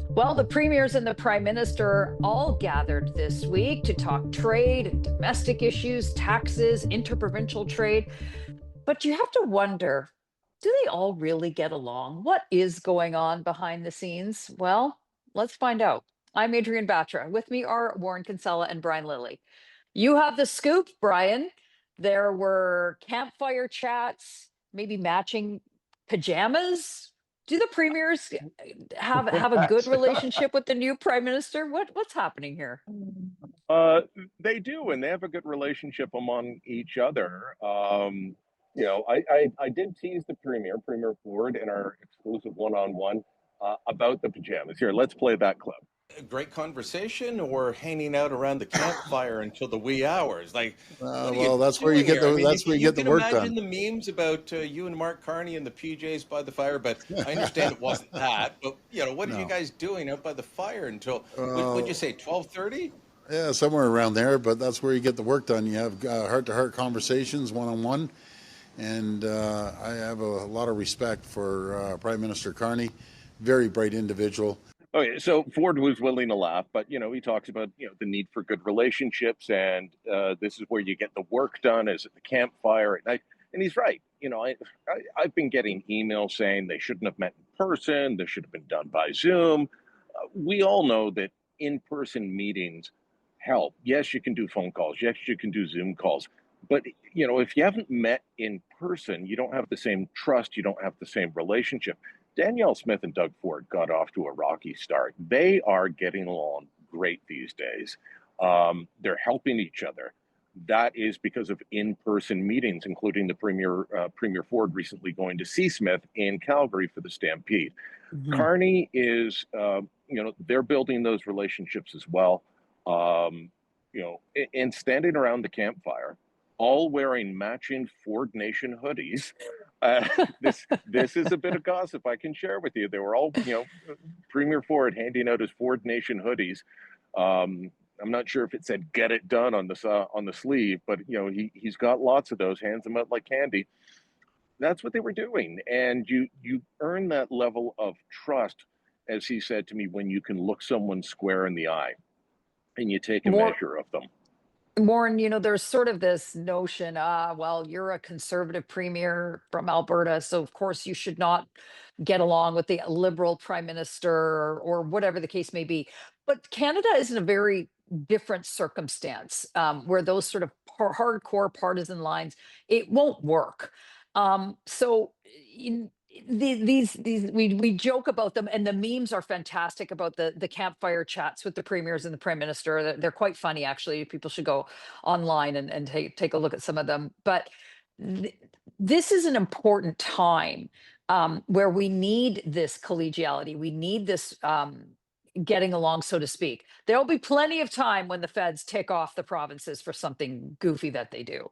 Well, the premiers and the prime minister all gathered this week to talk trade and domestic issues, taxes, interprovincial trade. But you have to wonder, do they all really get along? What is going on behind the scenes? Well, let's find out. I'm Adrienne Batra. With me are Warren Kinsella and Brian Lilley. You have the scoop, Brian. There were campfire chats, maybe matching pajamas. Do the premiers have a good relationship with the new prime minister? What's happening here? Uh, they do, and they have a good relationship among each other. I did tease the Premier Ford, in our exclusive one-on-one about the pajamas. Here, let's play that clip. A great conversation or hanging out around the campfire until the wee hours? Like, what are you Well, that's where you doing get here? I the mean, that's where you you get the can work imagine done. the memes about you and Mark Carney and the PJs by the fire, but I understand it wasn't that. But what are you No. guys doing out by the fire until what'd you Well, say, 12:30? yeah, somewhere around there, but that's where you get the work done. You have heart-to-heart conversations, one-on-one, and I have a lot of respect for Prime Minister Carney, very bright individual. Okay, so Ford was willing to laugh, but he talks about the need for good relationships, and this is where you get the work done, is at the campfire at night. And he's right. I've been getting emails saying they shouldn't have met in person. This should have been done by Zoom. We all know that in-person meetings help. Yes, you can do phone calls. Yes, you can do Zoom calls. But if you haven't met in person, you don't have the same trust. You don't have the same relationship. Danielle Smith and Doug Ford got off to a rocky start. They are getting along great these days. They're helping each other. That is because of in-person meetings, including the Premier Ford recently going to see Smith in Calgary for the Stampede. Mhm. Carney is, they're building those relationships as well. And standing around the campfire, all wearing matching Ford Nation hoodies. Uh, this is a bit of gossip I can share with you. They were all, Premier Ford handing out his Ford Nation hoodies. I'm not sure if it said "Get it done" on the sleeve, but he's got lots of those. Hands them out like candy. That's what they were doing, and you earn that level of trust, as he said to me, when you can look someone square in the eye and you take a More measure of them. Warren, there's sort of this notion, well, you're a conservative premier from Alberta, so of course you should not get along with the liberal prime minister or whatever the case may be. But Canada is in a very different circumstance where those sort of hardcore partisan lines, it won't work. So in, these we joke about them, and the memes are fantastic about the campfire chats with the premiers and the prime minister. They're quite funny, actually. People should go online and take a look at some of them. But th- this is an important time where we need this collegiality. We need this getting along, so to speak. There'll be plenty of time when the feds take off the provinces for something goofy that they do.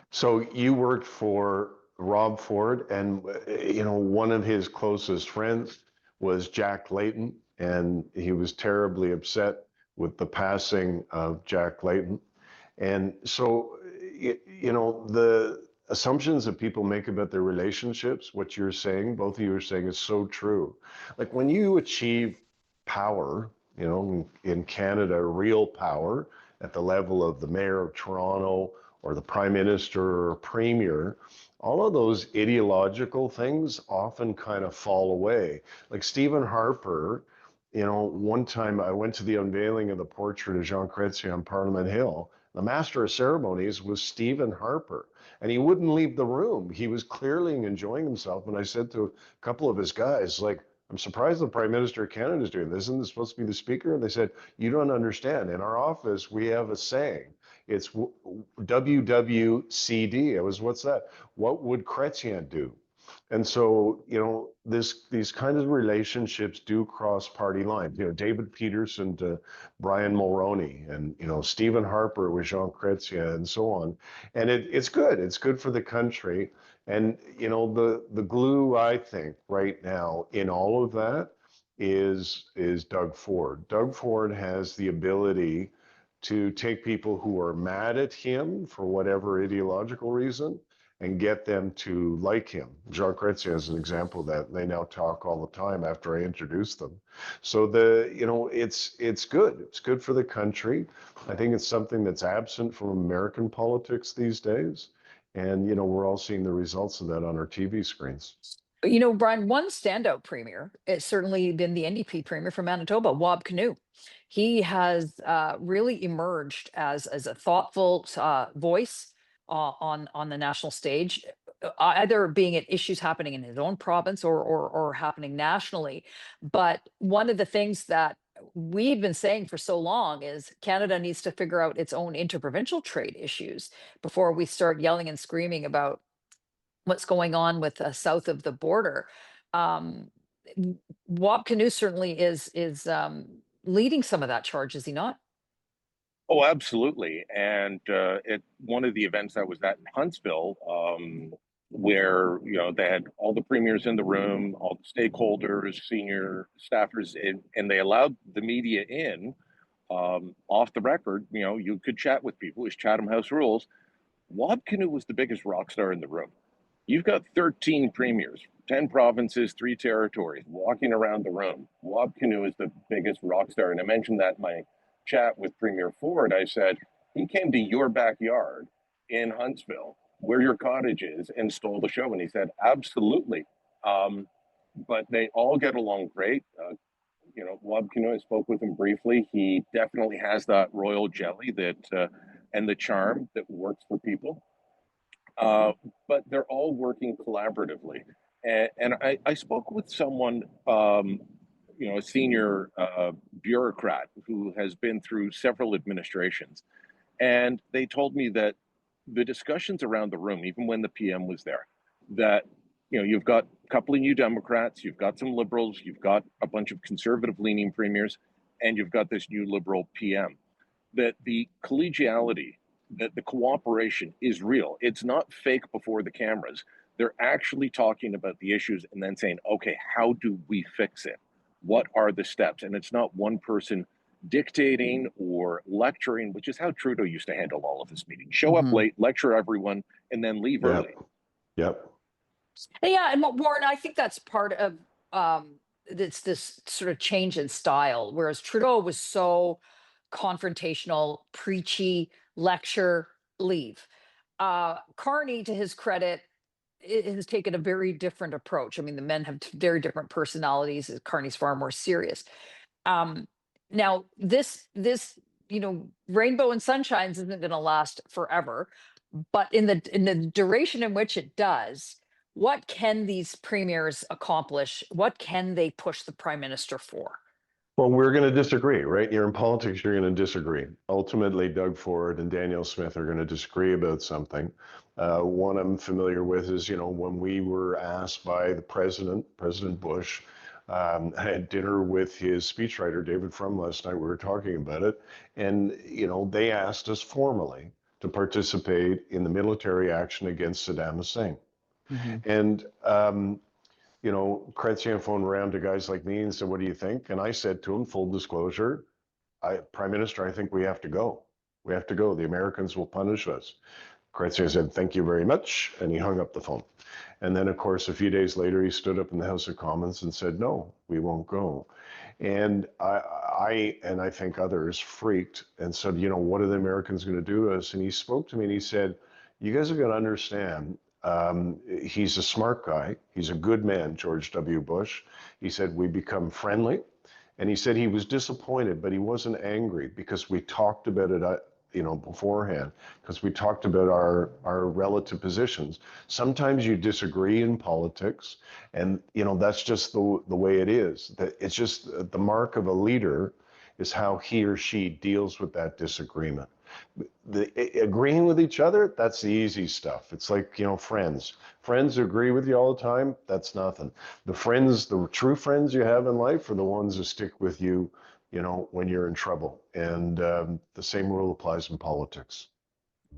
So you worked for Rob Ford, and one of his closest friends was Jack Layton, and he was terribly upset with the passing of Jack Layton. And so, the assumptions that people make about their relationships, what you're saying, both of you are saying, is so true. Like when you achieve power, in Canada, real power at the level of the mayor of Toronto or the prime minister or premier, all of those ideological things often kind of fall away. Like Stephen Harper, one time I went to the unveiling of the portrait of Jean Chrétien on Parliament Hill. The master of ceremonies was Stephen Harper, and he wouldn't leave the room. He was clearly enjoying himself. And I said to a couple of his guys, like, I'm surprised the Prime Minister of Canada is doing this. Isn't this supposed to be the speaker? And they said, you don't understand. In our office, we have a saying. It's WWCD. It was, what's that? What would Chrétien do? And so, these kinds of relationships do cross party lines. David Peterson to Brian Mulroney, and Stephen Harper with Jean Chrétien, and so on. And it's good. It's good for the country. And the glue, I think, right now in all of that is Doug Ford. Doug Ford has the ability to take people who are mad at him for whatever ideological reason and get them to like him. Jean Chrétien is an example of that. They now talk all the time after I introduce them. So it's good. It's good for the country. I think it's something that's absent from American politics these days. And, we're all seeing the results of that on our TV screens. But, Brian, one standout premier, it's certainly been the NDP premier from Manitoba, Wab Kinew. He has really emerged as a thoughtful voice on the national stage, either being at issues happening in his own province or happening nationally. But one of the things that we've been saying for so long is Canada needs to figure out its own interprovincial trade issues before we start yelling and screaming about what's going on with south of the border. Wab Kinew certainly is leading some of that charge, is he not? Oh, absolutely. And at one of the events I was at in Huntsville, where they had all the premiers in the room, all the stakeholders, senior staffers, and they allowed the media in off the record. You could chat with people. It was Chatham House rules. Wab Kinew was the biggest rock star in the room. You've got 13 premiers, 10 provinces, 3 territories walking around the room. Wab Kinew is the biggest rock star. And I mentioned that in my chat with Premier Ford. I said, he came to your backyard in Huntsville, where your cottage is, and stole the show. And he said, absolutely. But they all get along great. Wab Kinew, I spoke with him briefly. He definitely has that royal jelly that and the charm that works for people. But they're all working collaboratively. And I spoke with someone, a senior bureaucrat who has been through several administrations. And they told me that the discussions around the room, even when the PM was there, that, you've got a couple of New Democrats, you've got some Liberals, you've got a bunch of conservative leaning premiers, and you've got this new Liberal PM, that the collegiality, that the cooperation is real. It's not fake before the cameras. They're actually talking about the issues and then saying, okay, how do we fix it? What are the steps? And it's not one person dictating or lecturing, which is how Trudeau used to handle all of his meetings. Show up late, lecture everyone, and then leave early. Yep. Yeah, and Warren, I think that's part of this sort of change in style, whereas Trudeau was so confrontational, preachy, lecture, leave. Carney, to his credit, has taken a very different approach. I mean, the men have very different personalities. Carney's far more serious. Now, this rainbow and sunshines isn't going to last forever, but in the duration in which it does, what can these premiers accomplish? What can they push the prime minister for? Well, we're going to disagree, right? You're in politics, you're going to disagree. Ultimately, Doug Ford and Danielle Smith are going to disagree about something. One I'm familiar with is, when we were asked by the President Bush, I had dinner with his speechwriter, David Frum, last night. We were talking about it. And, they asked us formally to participate in the military action against Saddam Hussein. And, Chrétien phoned around to guys like me and said, what do you think? And I said to him, full disclosure, Prime Minister, I think we have to go. We have to go. The Americans will punish us. Chrétien said, thank you very much. And he hung up the phone. And then, of course, a few days later, he stood up in the House of Commons and said, no, we won't go. And I think others freaked and said, what are the Americans going to do to us? And he spoke to me and he said, you guys are going to understand. He's a smart guy. He's a good man, George W. Bush. He said, we become friendly. And he said he was disappointed, but he wasn't angry because we talked about it, beforehand, because we talked about our relative positions. Sometimes you disagree in politics, and, that's just the way it is. That it's just the mark of a leader is how he or she deals with that disagreement. Agreeing with each other, that's the easy stuff. It's like, friends who agree with you all the time, that's nothing. The true friends you have in life are the ones who stick with you, when you're in trouble. And the same rule applies in politics.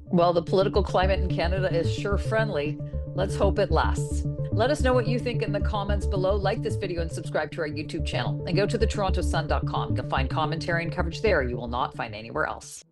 Well, the political climate in Canada is sure friendly. Let's hope it lasts. Let us know what you think in the comments below. Like this video and subscribe to our YouTube channel. And go to thetorontosun.com. You'll find commentary and coverage there you will not find anywhere else.